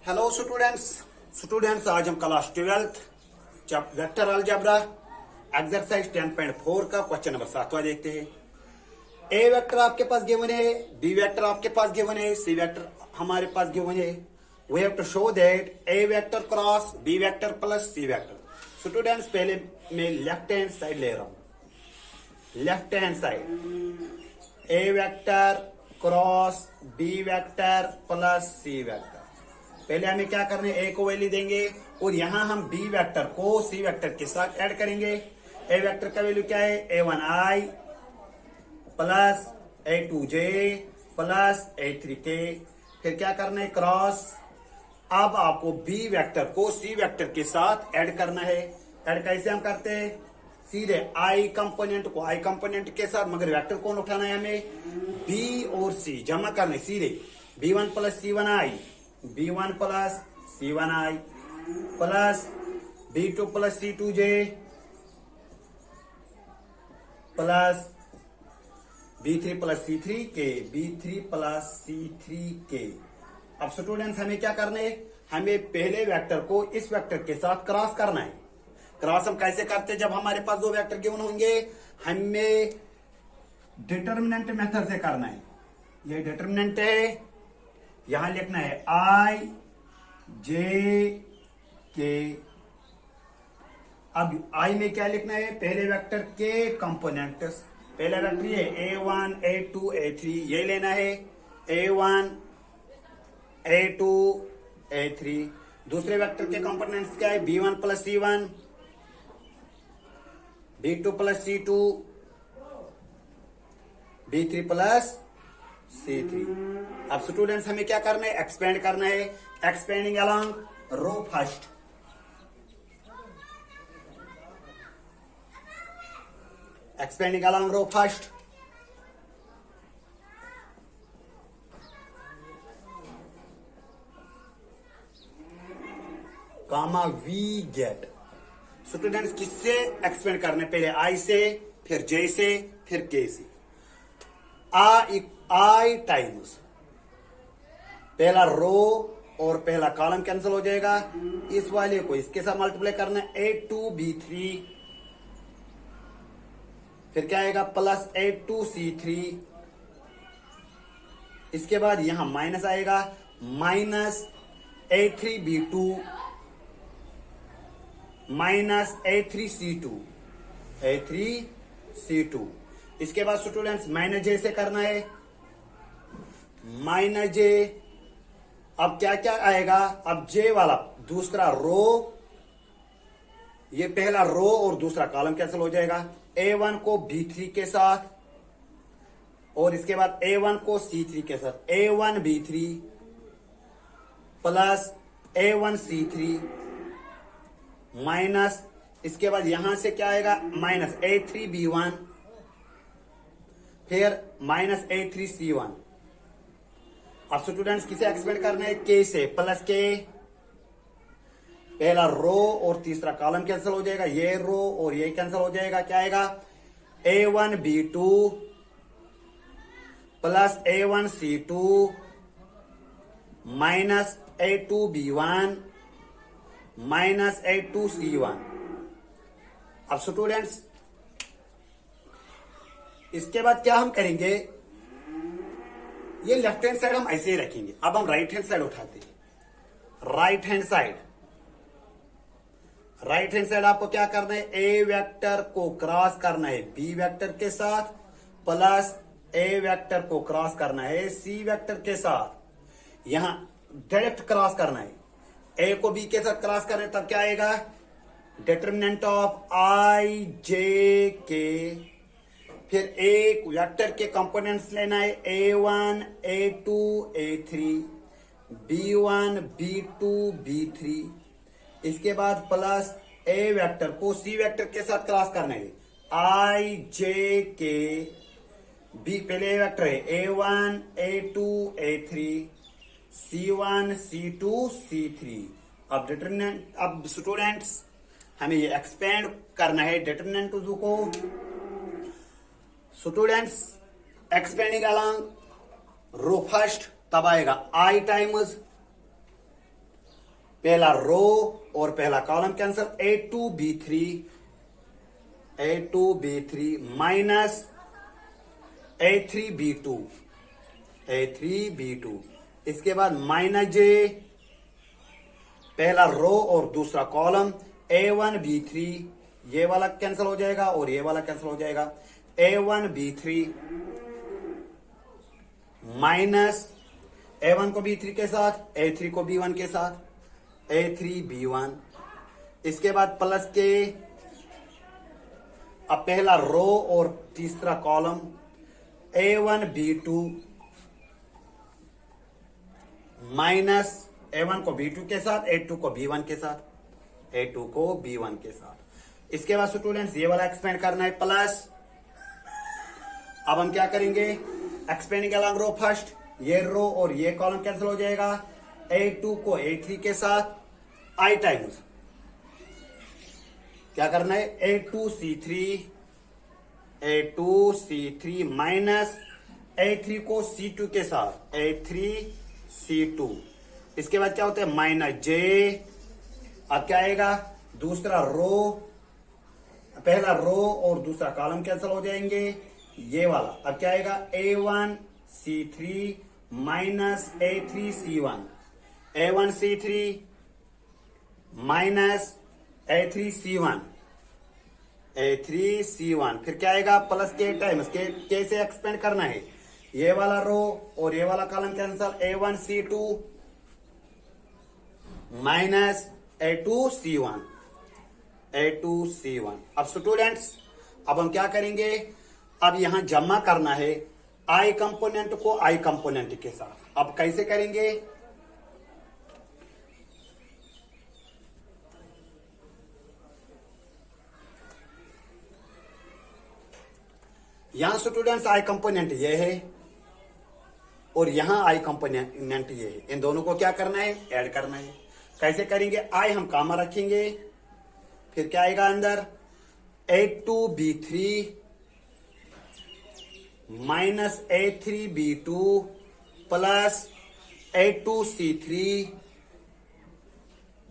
Hello students आज हम class 12th vector algebra exercise 10.4 का क्वेश्चन नंबर 7वां देखते हैं। ए वेक्टर आपके पास गिवन है, बी वेक्टर आपके पास गिवन है, सी वेक्टर हमारे पास गिवन है। We have to show that A vector cross B vector plus C vector. Students पहले मैं लेफ्ट हैंड साइड ले रहा हूं। Left hand side A vector cross B vector plus C vector. पहले हमें क्या करना है, ए को वैल्यू देंगे और यहां हम बी वेक्टर को सी वेक्टर के साथ ऐड करेंगे। ए वेक्टर का वैल्यू क्या है, a1i plus a2j plus a3k। फिर क्या करना है, क्रॉस। अब आपको बी वेक्टर को सी वेक्टर के साथ ऐड करना है। ऐड कैसे हम करते हैं, सीधे आई कंपोनेंट को आई कंपोनेंट के साथ, मगर वेक्टर कौन उठाना है हमें, बी और सी जमा करने। सीधे b1 plus c1i b1 plus c1i plus b2 plus c2j plus b3 plus c3k b3 plus c3k। अब स्टूडेंट्स हमें क्या करना है, हमें पहले वेक्टर को इस वेक्टर के साथ क्रॉस करना है। क्रॉस हम कैसे करते हैं, जब हमारे पास दो वेक्टर गिवन होंगे हमें डिटर्मिनेंट मेथड से करना है। ये डिटर्मिनेंट है, यहां लिखना है आई जे के। अब आई में क्या लिखना है, पहले वेक्टर के कंपोनेंट्स। पहला वेक्टर ये a1 a2 a3 ये लेना है, a1 a2 a3। दूसरे वेक्टर के कंपोनेंट्स क्या है, b1 plus c1 b2 plus c2 b3 plus c3। अब स्टूडेंट्स हमें क्या करना है, एक्सपेंड करना है। Expanding along row first. Expanding along row first. Comma we get. Students किससे एक्सपेंड करने, पहले आई से, फिर जे से, फिर के से। आई टाइम्स पहला रो और पहला कॉलम कैंसिल हो जाएगा। इस वाले को इसके साथ मल्टीप्लाई करना है, a2b3 फिर क्या आएगा प्लस a2c3। इसके बाद यहां माइनस आएगा, minus a3b2 minus a3c2 a3c2। इसके बाद स्टूडेंट्स माइनस जे से करना है, माइनस जे। अब क्या क्या आएगा, अब जे वाला दूसरा रो, ये पहला रो और दूसरा कॉलम कैंसिल हो जाएगा। a1 को b3 के साथ और इसके बाद a1 को c3 के साथ, a1 b3 plus a1 c3 minus, इसके बाद यहां से क्या आएगा, माइनस a3 b1 फिर माइनस a3 c1। अब स्टूडेंट्स किसे एक्सपेंड करना है, के से, प्लस के। पहला रो और तीसरा कॉलम कैंसिल हो जाएगा, ये रो और ये कैंसिल हो जाएगा। क्या आएगा, a1 b2 plus a1 c2 minus a2 b1 minus a2 c1। अब स्टूडेंट्स इसके बाद क्या हम करेंगे, ये लेफ्ट हैंड साइड हम ऐसे ही रखेंगे। अब हम राइट हैंड साइड उठाते हैं। Right hand side, right hand side आपको क्या करना है, ए वेक्टर को क्रॉस करना है बी वेक्टर के साथ प्लस ए वेक्टर को क्रॉस करना है सी वेक्टर के साथ। यहां डायरेक्ट क्रॉस करना है, ए को बी के साथ क्रॉस करना है, तब क्या आएगा, डिटर्मिनेंट ऑफ आई जे के। फिर एक वेक्टर के कंपोनेंट्स लेना है, a1 a2 a3 b1 b2 b3। इसके बाद प्लस ए वेक्टर को सी वेक्टर के साथ क्रॉस करना है, आई जे के बी। पहले ए वेक्टर है a1 a2 a3 c1 c2 c3। अब डिटर्मिनेंट, अब स्टूडेंट्स हमें ये एक्सपेंड करना है डिटर्मिनेंट को। Students expanding along row first, तब आएगा आई टाइम्स पहला रो और पहला column cancel, A2B3 minus A3B2, इसके बाद माइनस J, पहला रो और दूसरा कॉलम, A1B3, ये वाला कैंसिल हो जाएगा और ये वाला कैंसिल हो जाएगा, A1B3 माइनस A1 को B3 के साथ, A3 को B1 के साथ, A3B1, इसके बाद प्लस के, अब पहला रो और तीसरा कॉलम, A1B2 माइनस A1 को B2 के साथ, A2 को B1 के साथ, इसके बाद स्टूडेंट्स ये वाला एक्सपेंड करना है प्लस। अब हम क्या करेंगे, एक्सपेंडिंग अलॉन्ग रो फर्स्ट, ये रो और ये कॉलम कैंसिल हो जाएगा, A2 को A3 के साथ I टाइम्स क्या करना है, A2C3 माइनस A3 को C2 के साथ, A3C2, इसके बाद क्या होता है माइनस J, अब क्या आएगा, दूसरा रो, पहला रो और दूसरा कॉलम कैंसिल हो जाएंगे, ये वाला, अब क्या आएगा A1C3 minus A3C1, A1C3 minus A3C1, फिर क्या आएगा प्लस के टाइम्स के से एक्सपेंड करना है, ये वाला रो और ये वाला column cancel, A1C2 minus A2C1। अब स्टूडेंट्स अब हम क्या करेंगे, अब यहां जमा करना है I कंपोनेंट को I कंपोनेंट के साथ। अब कैसे करेंगे, यहां स्टूडेंट्स I कंपोनेंट ये है और यहां I कंपोनेंट ये है, इन दोनों को क्या करना है, ऐड करना है। कैसे करेंगे, I हम कामा रखेंगे, फिर क्या आएगा अंदर, A2B3 minus A3B2 plus A2C3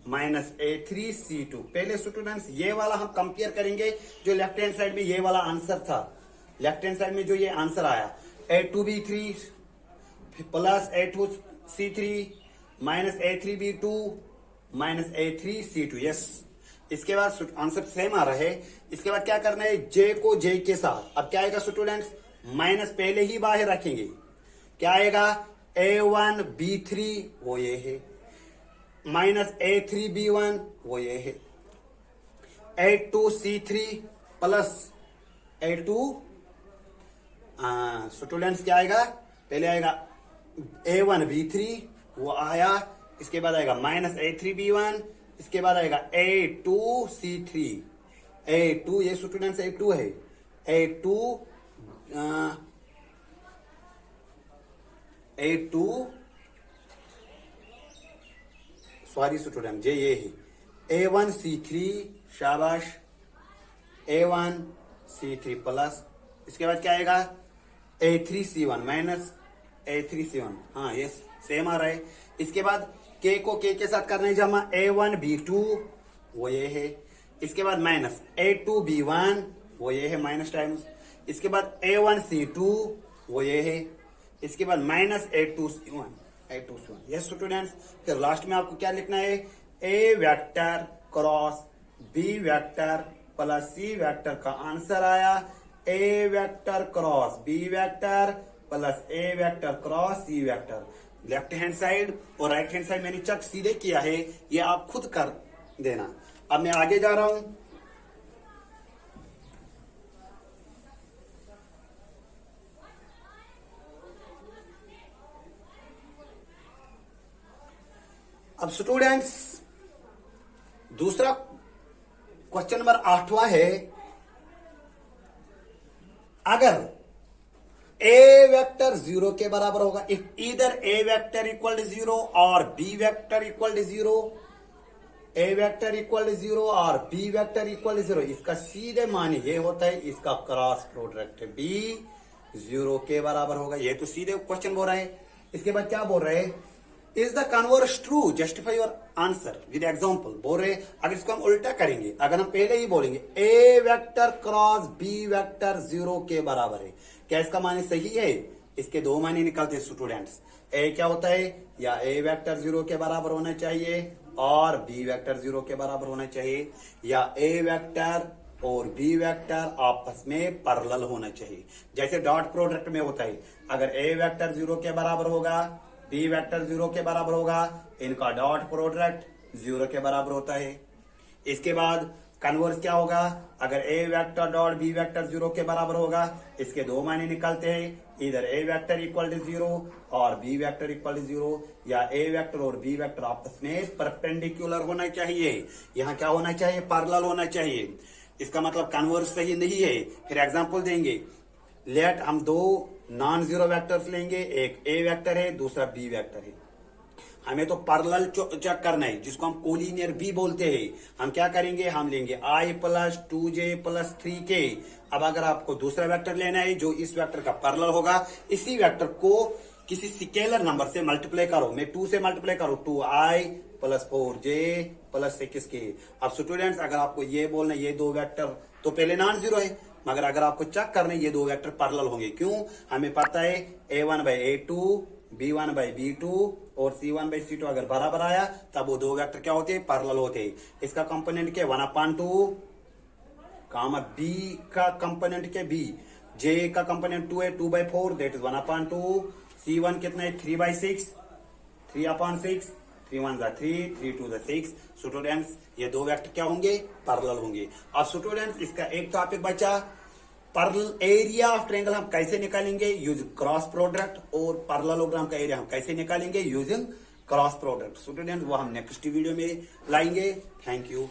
minus A3C2। पहले स्टूडेंट्स ये वाला हम कंपेयर करेंगे, जो लेफ्ट हैंड साइड में ये वाला आंसर था, लेफ्ट हैंड साइड में जो ये आंसर आया, A2B3 plus A2C3 minus A3B2 minus A3C2, yes. इसके बाद आंसर सेम आ रहा है। इसके बाद क्या करना है, J को J के साथ, अब क्या आएगा स्टूडेंट्स, माइनस पहले ही बाहर रखेंगे, क्या आएगा A1B3 वो ये है, माइनस A3B1 वो ये है, A2C3 प्लस A2, स्टूडेंट्स क्या आएगा, पहले आएगा A1B3 वो आया, इसके बाद आएगा माइनस A3B1, इसके बाद आएगा A2C3, A2 ये स्टूडेंट्स A2 है, A2 सॉरी स्टूडेंट ये है A1C3, शाबाश, A1C3 प्लस, इसके बाद क्या आएगा A3C1 माइनस A3C1, हाँ ये सेम आ रहा है। इसके बाद K को K के साथ करना है जमा, A1B2 वो ये है, इसके बाद माइनस A2B1 वो ये है माइनस टाइम्स, इसके बाद A1C2 वो ये है, इसके बाद माइनस A2C1, यस स्टूडेंट्स। फिर लास्ट में आपको क्या लिखना है, A vector cross B vector plus C vector का आंसर आया A vector cross B vector plus A vector cross C vector. Left hand side और राइट हैंड साइड मैंने चेक सीधे किया है, ये आप खुद कर देना। अब मैं आगे जा रहा हूं, अब स्टूडेंट्स दूसरा क्वेश्चन नंबर 8वां है, अगर A वेक्टर 0 के बराबर होगा, if either A vector equal to 0 और B vector equal to 0, A vector equal to 0 और B वेक्टर इक्वल टू 0, इसका सीधे मान ये होता है इसका क्रॉस प्रोडक्ट B 0 के बराबर होगा। ये तो सीधे क्वेश्चन बोल रहा है। इसके बाद क्या बोल रहे हैं, is the converse true, justify your answer with example बोल रहे। अगर इसको हम उल्टा करेंगे, अगर हम पहले ही बोलेंगे ए वेक्टर क्रॉस बी वेक्टर 0 के बराबर है, क्या इसका माने सही है? इसके दो माने निकलते हैं स्टूडेंट्स। ए क्या होता है? या ए वेक्टर 0 के बराबर होना चाहिए और बी वेक्टर 0 के बराबर होना चाहिए, या ए वेक्टर और बी वेक्टर आपस में पैरेलल होना चाहिए। जैसे डॉट प्रोडक्ट में होता है, अगर ए वेक्टर 0 के बराबर होगा, बी वेक्टर 0 के बराबर होगा, इनका डॉट प्रोडक्ट 0 के बराबर होता है। इसके बाद कन्वर्स क्या होगा? अगर ए वेक्टर डॉट बी वेक्टर 0 के बराबर होगा, इसके दो मायने निकलते हैं, इधर ए वेक्टर इक्वल टू 0 और बी वेक्टर इक्वल टू 0, या ए वेक्टर और बी वेक्टर आपस में परपेंडिकुलर होना चाहिए। यहाँ क्या होना चाहिए? पैरेलल होना चाहिए। इसका मतलब कन्वर्स सही नहीं है। फिर एग्जांपल देंगे, लेट हम दो नॉन जीरो वेक्टर्स लेंगे, एक ए वेक्टर है, दूसरा बी वेक्टर है। हमें तो पैरेलल चेक करना है, जिसको हम कोलिनियर भी बोलते हैं। हम क्या करेंगे? हम लेंगे i plus 2j plus 3k। अब अगर आपको दूसरा वेक्टर लेना है जो इस वेक्टर का पैरेलल होगा, इसी वेक्टर को किसी स्केलर नंबर से मल्टीप्लाई करो। मैं 2 से मल्टीप्लाई करो, 2i plus 4j plus 6k। अब स्टूडेंट्स अगर आपको ये बोलना ये दो वेक्टर तो पहले नॉन जीरो है, मगर अगर आपको चेक करना है ये दो वेक्टर पैरेलल होंगे। क्यों? हमें पता है a1 by a2, b1 by b2 और c1 by c2 अगर बराबर आया तब वो दो वेक्टर क्या होते हैं? पैरेलल होते हैं। इसका कंपोनेंट क्या? 1/2 कामा b का कंपोनेंट क्या? b। j का कंपोनेंट 2 है, 2/4 दैट इज 1/2। c1 कितना है? 3/6, 3/6, 3 1 3, 3 2 6। स्टूडेंट्स ये दो वेक्टर क्या होंगे? पैरेलल होंगे। अब स्टूडेंट्स इसका एक टॉपिक बचा, पैरेलल एरिया ऑफ ट्रायंगल हम कैसे निकालेंगे? Using cross product. और पैरेललोग्राम का एरिया हम कैसे निकालेंगे? Using cross product. स्टूडेंट्स वो हम नेक्स्ट वीडियो में लाएंगे। Thank you.